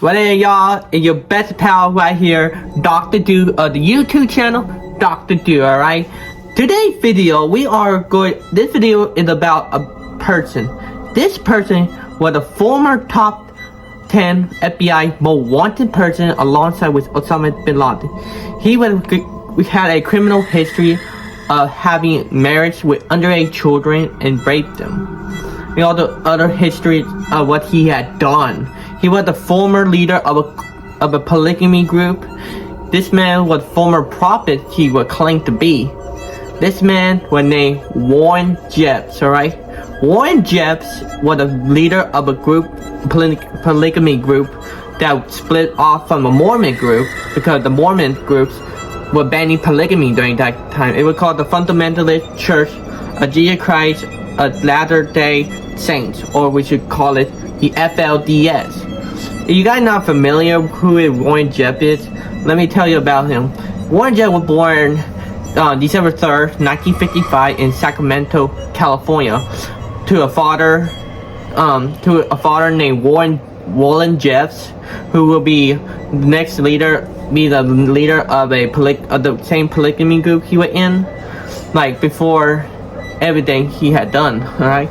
What is y'all? It's your best pal right here, Dr. Do of the YouTube channel, Dr. Do, alright? Today's video, this video is about a person. This person was a former top 10 FBI most wanted person alongside with Osama bin Laden. We had a criminal history of having marriage with underage children and raped them. You know, the other history of what he had done. He was the former leader of a polygamy group. This man was former prophet he would claim to be. This man was named Warren Jeffs, alright? Warren Jeffs was the leader of a group, polygamy group, that split off from a Mormon group because the Mormon groups were banning polygamy during that time. It was called the Fundamentalist Church of Jesus Christ of Latter-day Saints, or we should call it the FLDS. If you guys not familiar who Warren Jeffs is, let me tell you about him. Warren Jeffs was born December 3rd, 1955 in Sacramento, California, to a father named Warren Jeffs, who will be the next leader, the leader of the same polygamy group he was in, like before everything he had done. All right,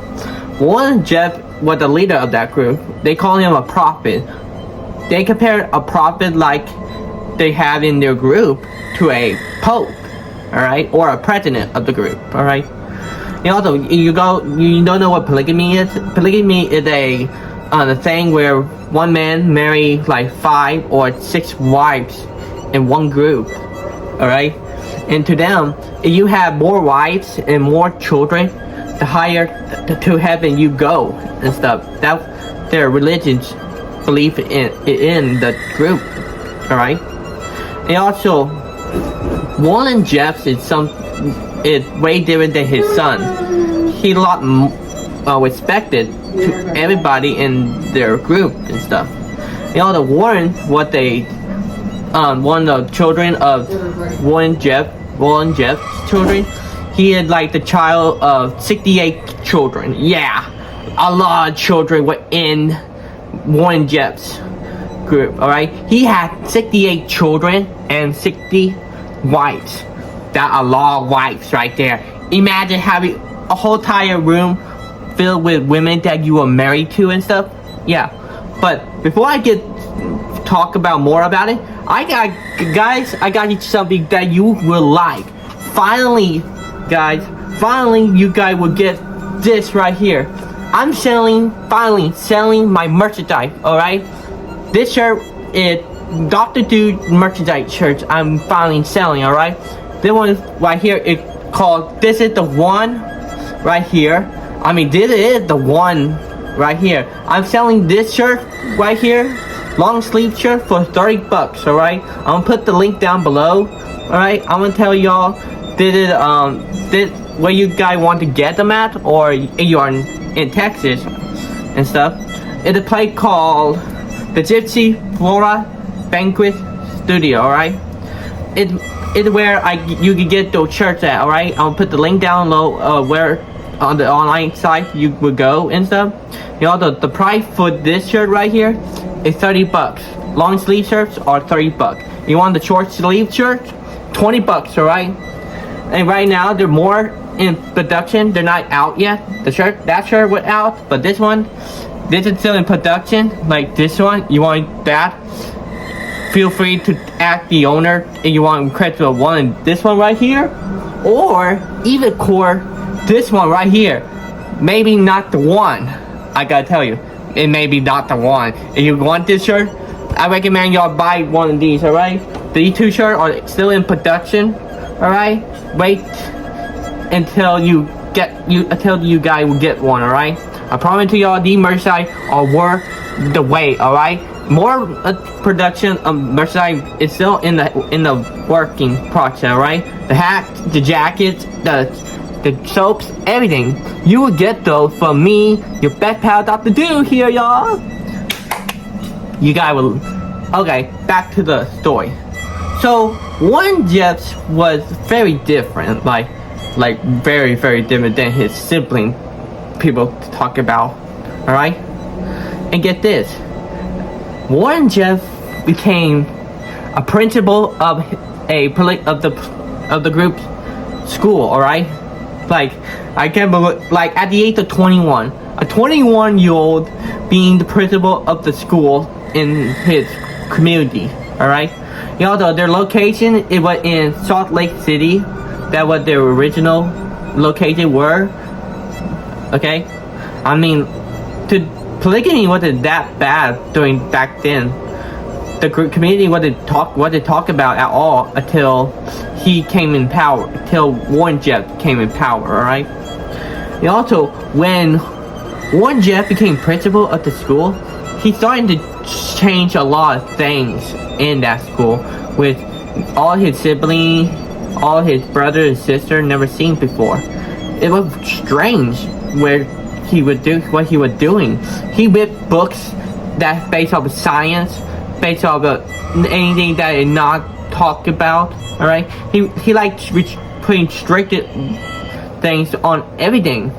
Warren Jeffs was the leader of that group. They call him a prophet. They compare a prophet like they have in their group to a pope, all right, or a president of the group, all right. And also, you don't know what polygamy is. Polygamy is the thing where one man marry like 5 or 6 wives in one group, all right. And to them, if you have more wives and more children, the higher to heaven you go and stuff. That's their religion's belief in the group, all right. And also, Warren Jeffs is way different than his son. He a lot respected to everybody in their group and stuff. You know, the Warren, one of the children of Warren Jeffs' children, he is like the child of 68 children. Yeah, a lot of children were in Warren Jeffs' group, alright? He had 68 children and 60 wives. That's a lot of wives right there. Imagine having a whole entire room filled with women that you were married to and stuff. Yeah, but before I talk about more about it, I got you something that you will like. Finally, you guys will get this right here. I'm finally selling my merchandise, alright? This shirt is Dr. Dude merchandise shirts I'm finally selling, alright? This one right here is called This Is The One right here. I mean, this is the one right here. I'm selling this shirt right here, long sleeve shirt, for $30, alright? I'm gonna put the link down below, alright? I'm gonna tell y'all this where you guys want to get them at, or you are in Texas and stuff. It's a place called the Gypsy Flora Banquet Studio, alright? It's where you can get those shirts at, alright? I'll put the link down below where on the online site you would go and stuff. You know, the price for this shirt right here is $30. Long sleeve shirts are $30. You want the short sleeve shirt? $20, alright? And right now they're more in production. They're not out yet. That shirt was out, but this is still in production. Like this one, you want that? Feel free to ask the owner if you want credit to this one right here, or even core this one right here. Maybe not the one. I gotta tell you, it may be not the one. If you want this shirt, I recommend y'all buy one of these, alright? These 2 shirts are still in production, alright? Wait until you guys will get one, alright? I promise to y'all, these merchandise are worth the wait, alright? More production of merchandise is still in the working process, alright? The hats, the jackets, the soaps, everything. You will get those from me, your best pal Dr. Do here, y'all. You guys will. Okay, back to the story. So Warren Jeffs was very different, like very, very different than his sibling people talk about, alright? And get this, Warren Jeff became a principal of the group school. All right, like I can't believe, like at the age of 21, a 21-year-old being the principal of the school in his community. All right, although their location, it was in Salt Lake City. That was their original location were. Okay, I mean, polygamy wasn't that bad during back then. The community wasn't talk about at all until he came in power. Until Warren Jeff came in power. All right. And also, when Warren Jeff became principal of the school, he started to change a lot of things in that school with all his siblings, all his brother and sister never seen before. It was strange where he would do what he was doing. He read books that based off of science, based off of anything that is not talked about. All right, he liked putting restricted things on everything.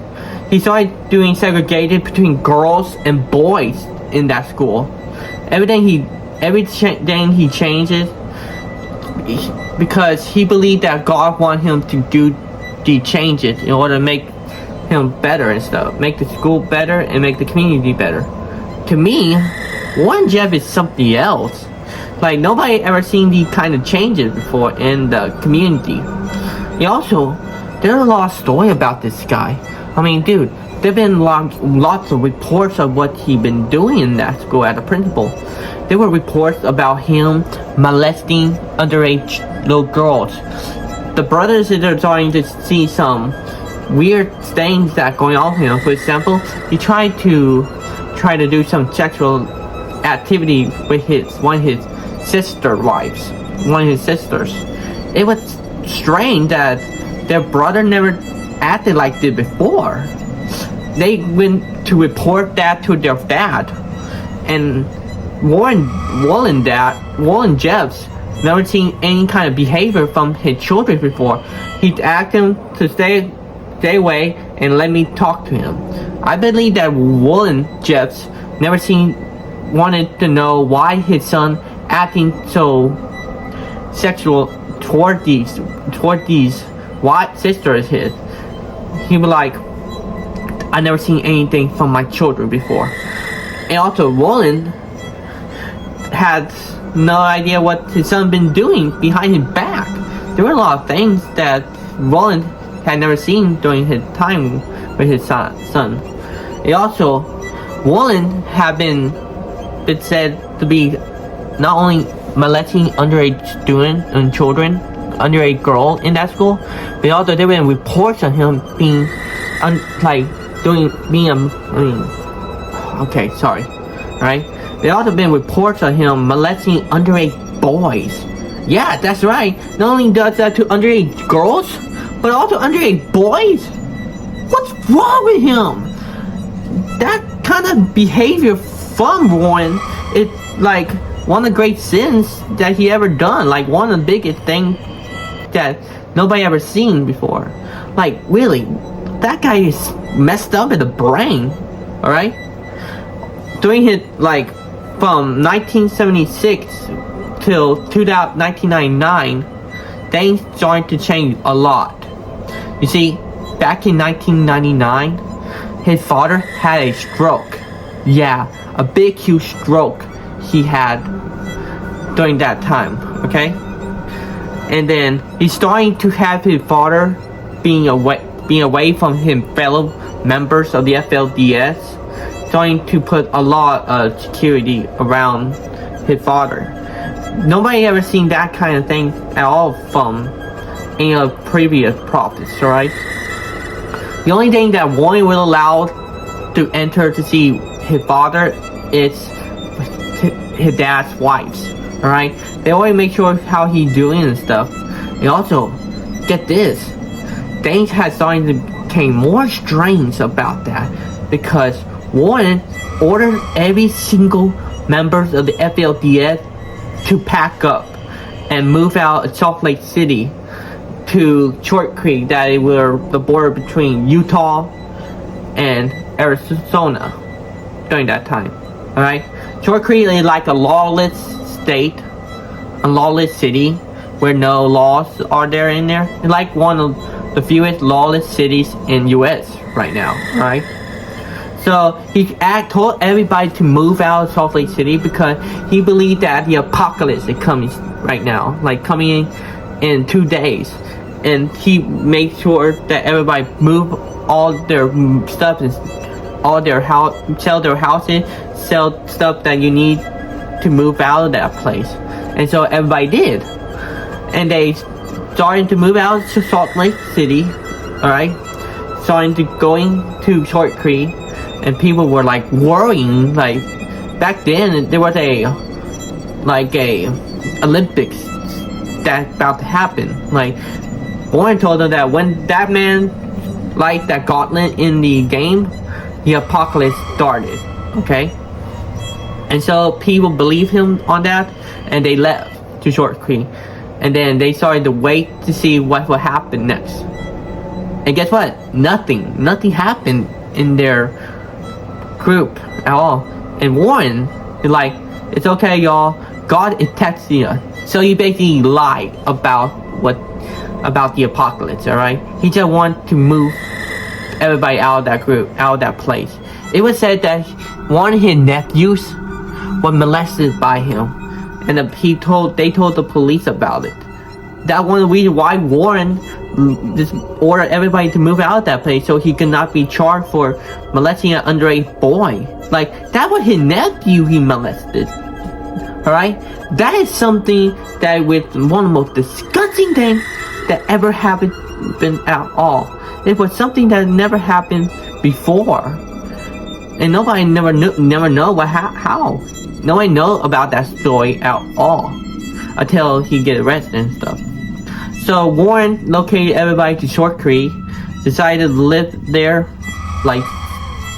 He started doing segregation between girls and boys in that school. Everything he changes because he believed that God wanted him to do the changes in order to make him better and stuff, make the school better and make the community better. To me, Warren Jeff is something else. Like nobody ever seen these kind of changes before in the community. And also, there's a lot of story about this guy. I mean, dude, there've been lots of reports of what he been doing in that school as a principal. There were reports about him molesting underage little girls. The brothers are starting to see some weird things that going on with him. For example, he tried to do some sexual activity with one of his sisters. It was strange that their brother never acted like this before. They went to report that to their dad, and Warren Jeffs never seen any kind of behavior from his children before. He asked him to stay away and let me talk to him. I believe that Warren Jeffs never wanted to know why his son acting so sexual toward these white sisters of his. He was like, I never seen anything from my children before. And also Warren had no idea what his son been doing behind his back. There were a lot of things that Warren had never seen during his time with his son. And also, Warren had been said to be not only molesting underage students and children, underage girl in that school, but also there were reports of him being right? There also been reports of him molesting underage boys. Yeah, that's right. Not only does that to underage girls, but also underage boys. What's wrong with him? That kind of behavior from Warren is like one of the great sins that he ever done. Like one of the biggest things that nobody ever seen before. Like really, that guy is messed up in the brain. All right. During his from 1976 till 1999, things started to change a lot. You see, back in 1999, his father had a stroke. Yeah, a big, huge stroke he had during that time, okay? And then he's starting to have his father being away from his fellow members of the FLDS, starting to put a lot of security around his father. Nobody ever seen that kind of thing at all from any of previous prophets, alright? The only thing that Warren will allow to enter to see his father is his dad's wives, alright? They always make sure how he's doing and stuff. And also, get this, things had started to become more strange about that because Warren ordered every single member of the FLDS to pack up and move out of Salt Lake City to Short Creek, that were the border between Utah and Arizona during that time. Alright? Short Creek is like a lawless state, a lawless city where no laws are there in there. It's like one of the fewest lawless cities in U.S. right now, right? So he told everybody to move out of Salt Lake City because he believed that the apocalypse is coming right now, like coming in 2 days. And he made sure that everybody move all their stuff and all their house, sell their houses, sell stuff that you need to move out of that place. And so everybody did. And they started to move out to Salt Lake City, alright? Starting to going to Short Creek. And people were like worrying, like back then there was a Olympics that about to happen. Like Warren told them that when that man light that gauntlet in the game, the apocalypse started. Okay? And so people believed him on that, and they left to Short Creek. And then they started to wait to see what would happen next. And guess what? Nothing happened in their group at all. And Warren is like, it's okay, y'all. God is texting us. So he basically lied about the apocalypse, alright? He just wanted to move everybody out of that group, out of that place. It was said that one of his nephews was molested by him, and they told the police about it. That one of the reasons why Warren just ordered everybody to move out of that place, so he could not be charged for molesting an underage boy. Like, that was his nephew he molested. Alright? That is something that was one of the most disgusting things that ever happened at all. It was something that never happened before. And nobody never know how. Nobody know about that story at all until he get arrested and stuff. So Warren located everybody to Short Creek, decided to live there, like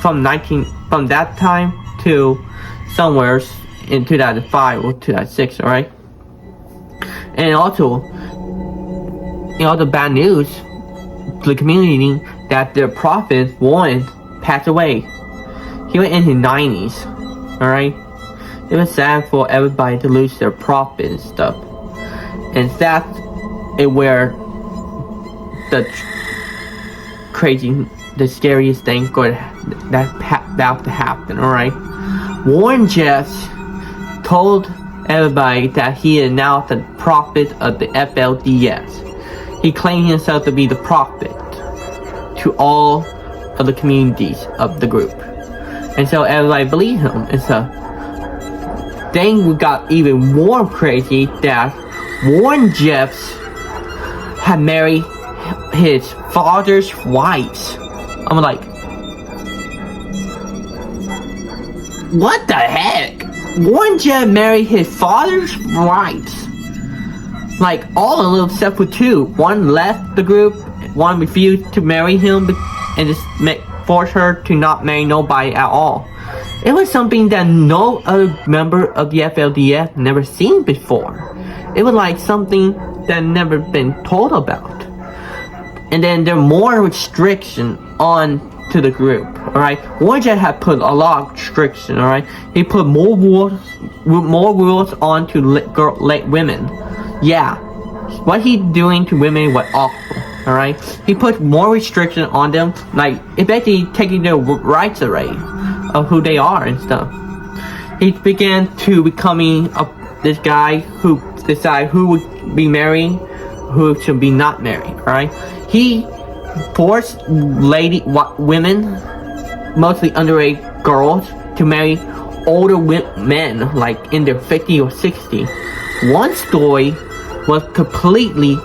from that time to somewhere in 2005 or 2006, alright? And also, the bad news to the community that their prophet, Warren, passed away. He was in his 90s, alright? It was sad for everybody to lose their prophet and stuff. And that's where the scariest thing about to happen, alright? Warren Jeffs told everybody that he is now the prophet of the FLDS. He claimed himself to be the prophet to all of the communities of the group. And so everybody believed him and stuff. Then we got even more crazy that Warren Jeffs had married his father's wives. I'm like, what the heck? Warren Jeffs married his father's wives. Like, all of them except for two. One left the group, one refused to marry him, and just forced her to not marry nobody at all. It was something that no other member of the FLDS never seen before. It was like something that never been told about. And then there are more restrictions on to the group, alright? Warren Jeffs had put a lot of restrictions, alright? He put more rules on to women. Yeah, what he doing to women was awful, alright? He put more restrictions on them, like, it basically taking their rights away of who they are and stuff. He began to becoming this guy who decide who would be married, who should be not married, alright? He forced women, mostly underage girls, to marry older men, like in their 50s or 60s. One story was completely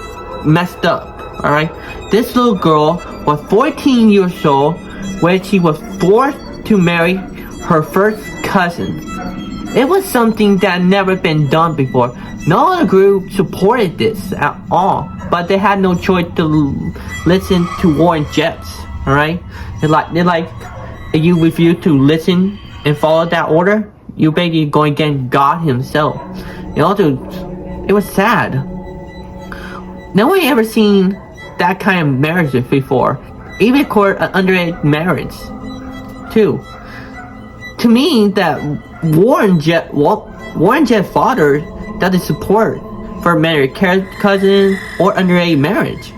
messed up, alright? This little girl was 14 years old when she was forced to marry her first cousin. It was something that never been done before. No other group supported this at all, but they had no choice to listen to Warren Jeffs, alright? They're like, if you refuse to listen and follow that order, you're basically going against God himself. And also, it was sad. No one ever seen that kind of marriage before. Even record an underage marriage, too. To me, that Warren Jeff's father doesn't support for married cousin or underage marriage,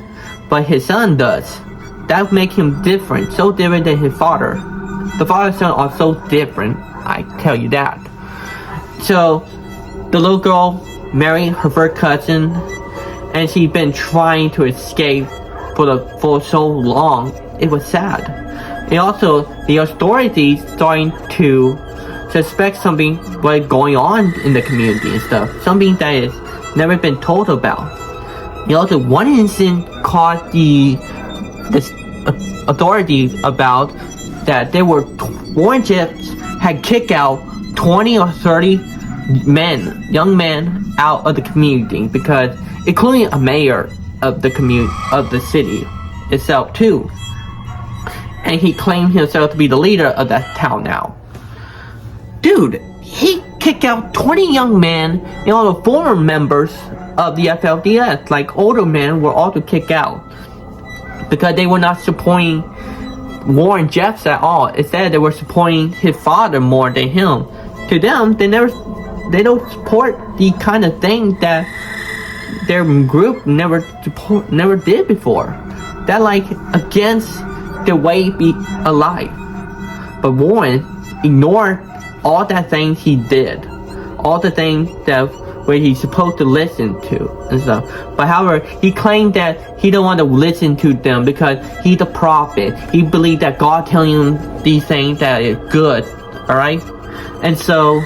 but his son does. That makes him different, so different than his father. The father and son are so different, I tell you that. So, the little girl married her first cousin, and she's been trying to escape for so long. It was sad. And also, the authorities starting to suspect something was going on in the community and stuff. Something that has never been told about. And also, one incident caught the authorities about that there were Warren Jeffs had kicked out 20 or 30 young men out of the community, because including a mayor of the city itself too. And he claimed himself to be the leader of that town now. Dude, he kicked out 20 young men, and all the former members of the FLDS, like older men, were also kicked out because they were not supporting Warren Jeffs at all. Instead, they were supporting his father more than him. To them, they don't support the kind of thing that their group never did before. That like against the way be alive. But Warren ignored all that things he did, all the things that where he's supposed to listen to and stuff. But however, he claimed that he don't want to listen to them because he's a prophet. He believed that God telling him these things that is good, all right? And so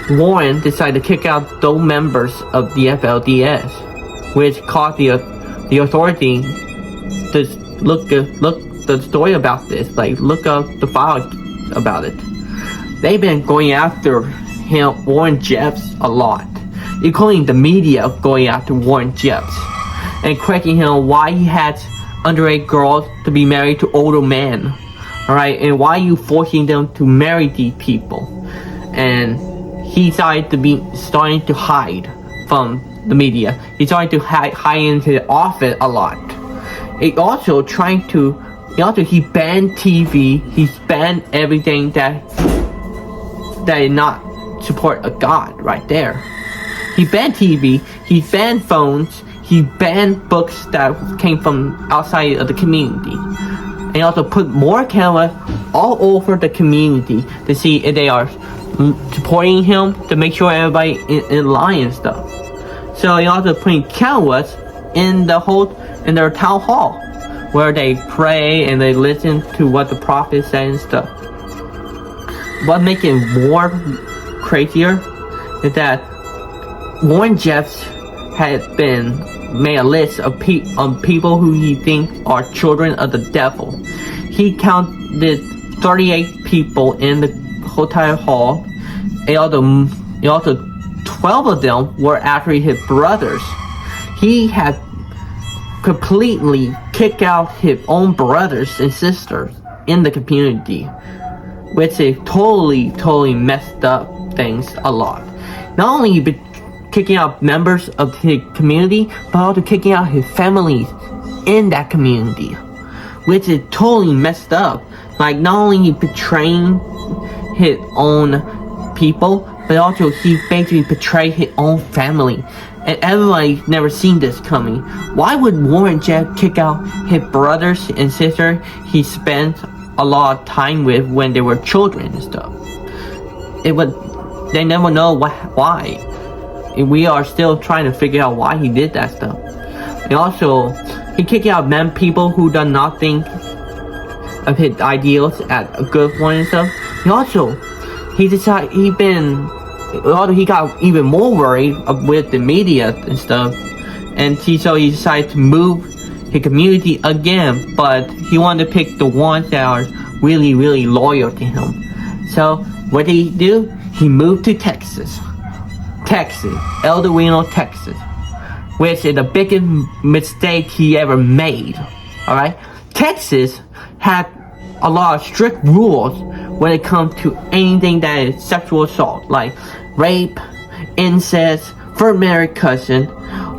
Warren decided to kick out those members of the FLDS, which caused the authority to look the story about this, like look up the file about it. They've been going after him, Warren Jeffs, a lot, including the media going after Warren Jeffs and questioning him why he had underage girls to be married to older men, all right, and why you forcing them to marry these people. And he starting to hide from the media. He started to hide into the office a lot. He banned TV. He's banned everything that did not support a God right there. He banned TV, he banned phones, he banned books that came from outside of the community. And he also put more cameras all over the community to see if they are supporting him, to make sure everybody in line and stuff. So he also putting cameras in their town hall, where they pray and they listen to what the prophet said and stuff. What makes it more crazier is that Warren Jeffs had made a list of people who he thinks are children of the devil. He counted 38 people in the hotel hall, and also 12 of them were actually his brothers. He had completely kicked out his own brothers and sisters in the community, which is totally messed up things a lot. Not only kicking out members of his community, but also kicking out his families in that community, which is totally messed up. Like, not only he betraying his own people, but also he basically betrayed his own family. And everybody's never seen this coming. Why would Warren Jeff kick out his brothers and sisters he spent a lot of time with when they were children and stuff? They never know why. We are still trying to figure out why he did that stuff. And also, he kicked out people who do not think of his ideals as a good one and stuff. And also, he got even more worried with the media and stuff. And so he decided to move his community again, but he wanted to pick the ones that are really, really loyal to him. So what did he do? He moved to Texas, El Dorado, Texas, which is the biggest mistake he ever made. All right, Texas had a lot of strict rules when it comes to anything that is sexual assault, like rape, incest, first married cousin,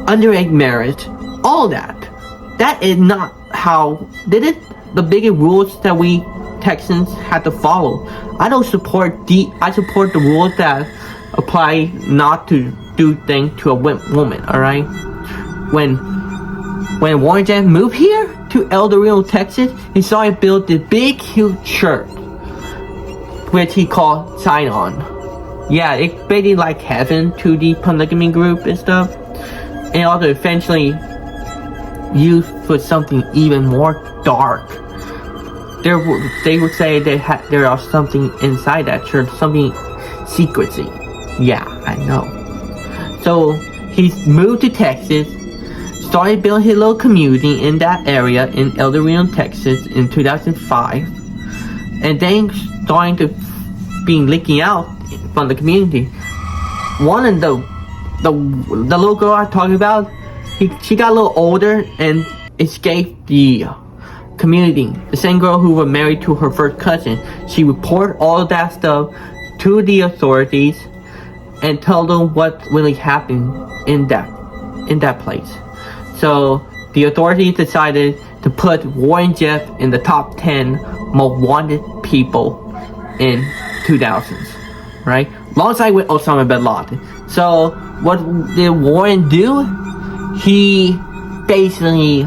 underage marriage, all that. That is not how did it. The biggest rules that we Texans had to follow. I support the rules that apply not to do things to a woman. All right. When Warren Jeffs moved here to El Dorado, Texas, he started build this big, huge church, which he called Zion. Yeah, it's basically like heaven to the polygamy group and stuff, and also eventually used for something even more dark. They would say there are something inside that church, something secrecy. Yeah, I know. So he moved to Texas, started building his little community in that area in El Dorado, Texas in 2005, and then starting to be leaking out from the community. One of the little girl I talked about, she got a little older and escaped the community. The same girl who was married to her first cousin. She reported all of that stuff to the authorities and told them what really happened in that place. So the authorities decided to put Warren Jeffs in the top 10 most wanted people in 2000s, right? Alongside with Osama bin Laden. So what did Warren do? He basically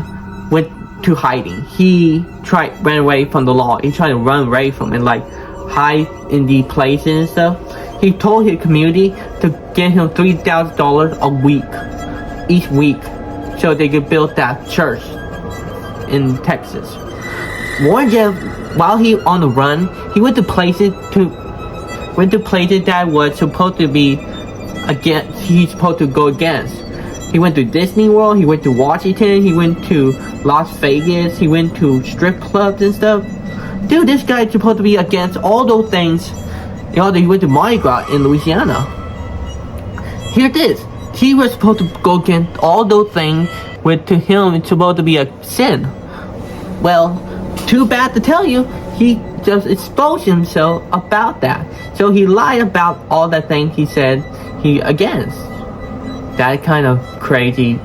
went to hiding. He ran away from the law. He tried to run away from it, like hide in the places and stuff. He told his community to give him $3,000 a week, each week, so they could build that church in Texas. Warren Jeffs, while he on the run, he went to places that was supposed to be against. He's supposed to go against. He went to Disney World. He went to Washington. He went to Las Vegas. He went to strip clubs and stuff. Dude, this guy's supposed to be against all those things. You know, he went to Mardi Gras in Louisiana. Here it is. He was supposed to go against all those things, which to him it's supposed to be a sin. Well, too bad to tell you, he just exposed himself about that. So he lied about all the things he said he against. That kind of crazy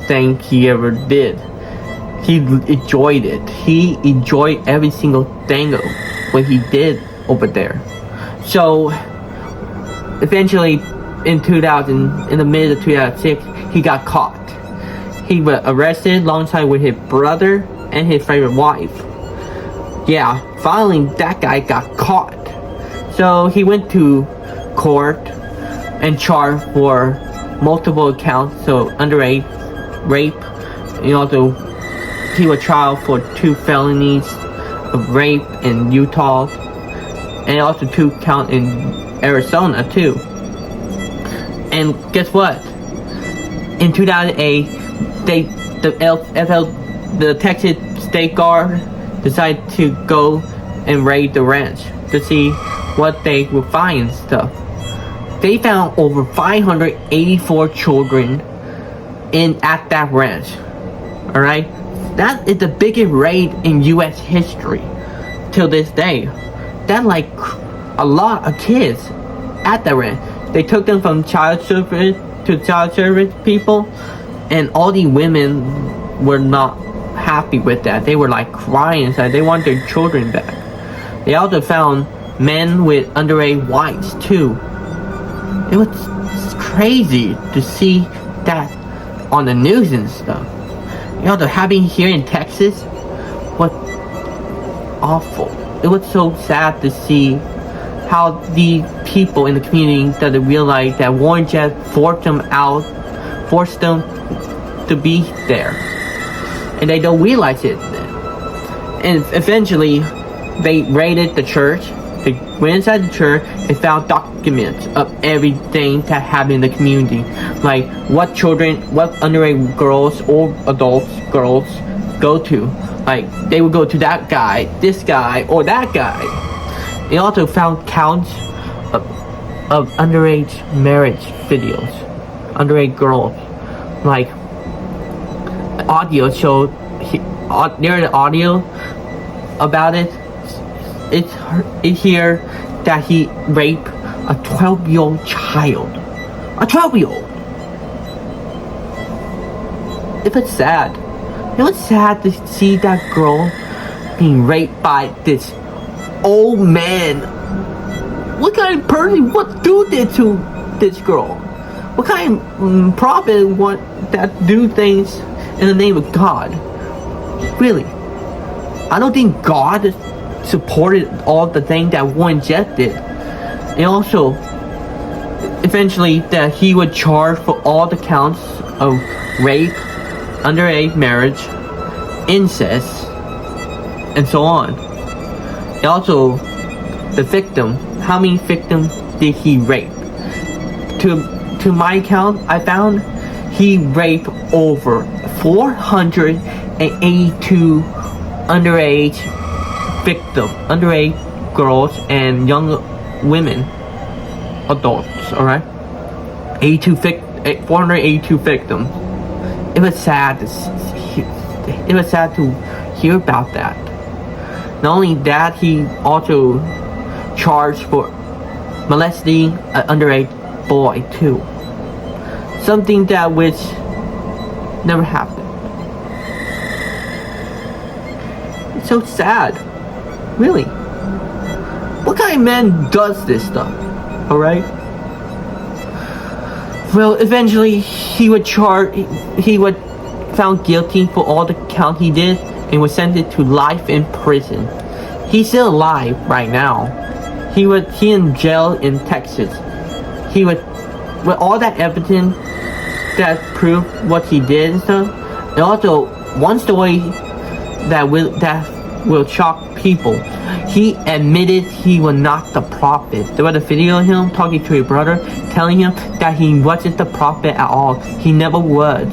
thing he ever did. He enjoyed it. He enjoyed every single thing what he did over there. So eventually in the mid of 2006, he got caught. He was arrested alongside with his brother and his favorite wife. Yeah, finally that guy got caught. So he went to court and charged for multiple counts, so underage rape, and also he was tried for 2 felonies of rape in Utah, and also 2 counts in Arizona too. And guess what? In 2008, the Texas State Guard decided to go and raid the ranch to see what they would find and stuff. They found over 584 children at that ranch. All right, that is the biggest raid in U.S. history till this day. That's like a lot of kids at the ranch. They took them from child service to child service people, and all the women were not happy with that. They were like crying inside. They want their children back. They also found men with underage wives too. It was crazy to see that on the news and stuff. You know, the happening here in Texas was awful. It was so sad to see how the people in the community that realized that Warren Jeffs forced them to be there, and they don't realize it. And eventually, they raided the church. They went inside the church and found documents of everything that happened in the community, like what underage girls or adults girls go to. Like they would go to that guy, this guy, or that guy. They also found counts of underage marriage videos, underage girls. Like audio showed, there's the audio about it. It's here that he raped a 12-year-old child. A 12-year-old. It was sad. It was sad to see that girl being raped by this old man. What kind of person would do this to this girl? What kind of prophet want that do things in the name of God? Really? I don't think God supported all the things that Warren Jeff did. And also, eventually, that he would charge for all the counts of rape, underage marriage, incest, and so on. And also, the victim. How many victims did he rape? To my count, I found he raped over 482 underage girls and young women, adults. All right, 482 victims. It was sad. It was sad to hear about that. Not only that, he also charged for molesting an underage boy too. Something that which never happened. It's so sad. Really. What kind of man does this stuff? Alright? Well, eventually he would found guilty for all the count he did and was sentenced to life in prison. He's still alive right now. He in jail in Texas. He would, with all that evidence that proved what he did and stuff. And also, one story that will shock people. He admitted he was not the prophet. There was a video of him talking to his brother, telling him that he wasn't the prophet at all. He never was.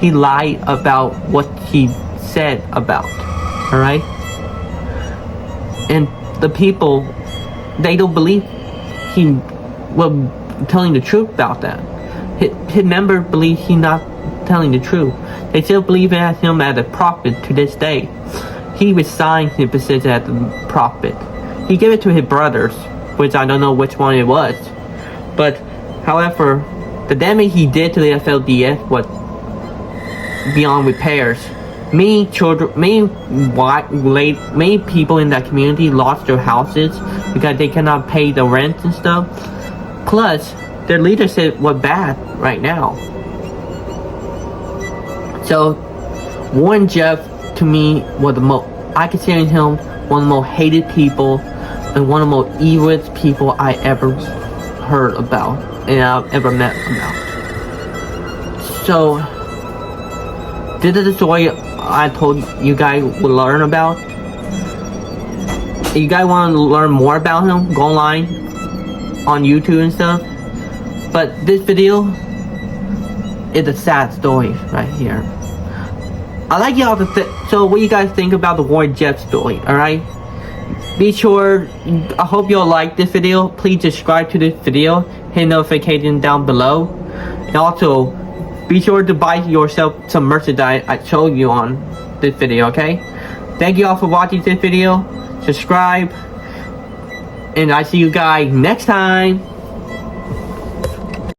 He lied about what he said about. Alright? And the people, they don't believe he was telling the truth about that. His members believe he's not telling the truth. They still believe in him as a prophet to this day. He resigned his position as a prophet. He gave it to his brothers, which I don't know which one it was. But, however, the damage he did to the FLDS was beyond repairs. Many people in that community lost their houses because they cannot pay the rent and stuff. Plus, their leadership was bad right now. So, Warren Jeff, to me, was I consider him one of the most hated people and one of the most evil people I ever heard about and I've ever met about. So, this is the story I told you guys would learn about. If you guys want to learn more about him, go online on YouTube and stuff. But this video is a sad story right here. I like y'all to so what you guys think about the Warren Jeff story, alright? Be sure, I hope y'all like this video. Please subscribe to this video, hit notification down below. And also, be sure to buy yourself some merchandise I showed you on this video, okay? Thank you all for watching this video. Subscribe. And I see you guys next time.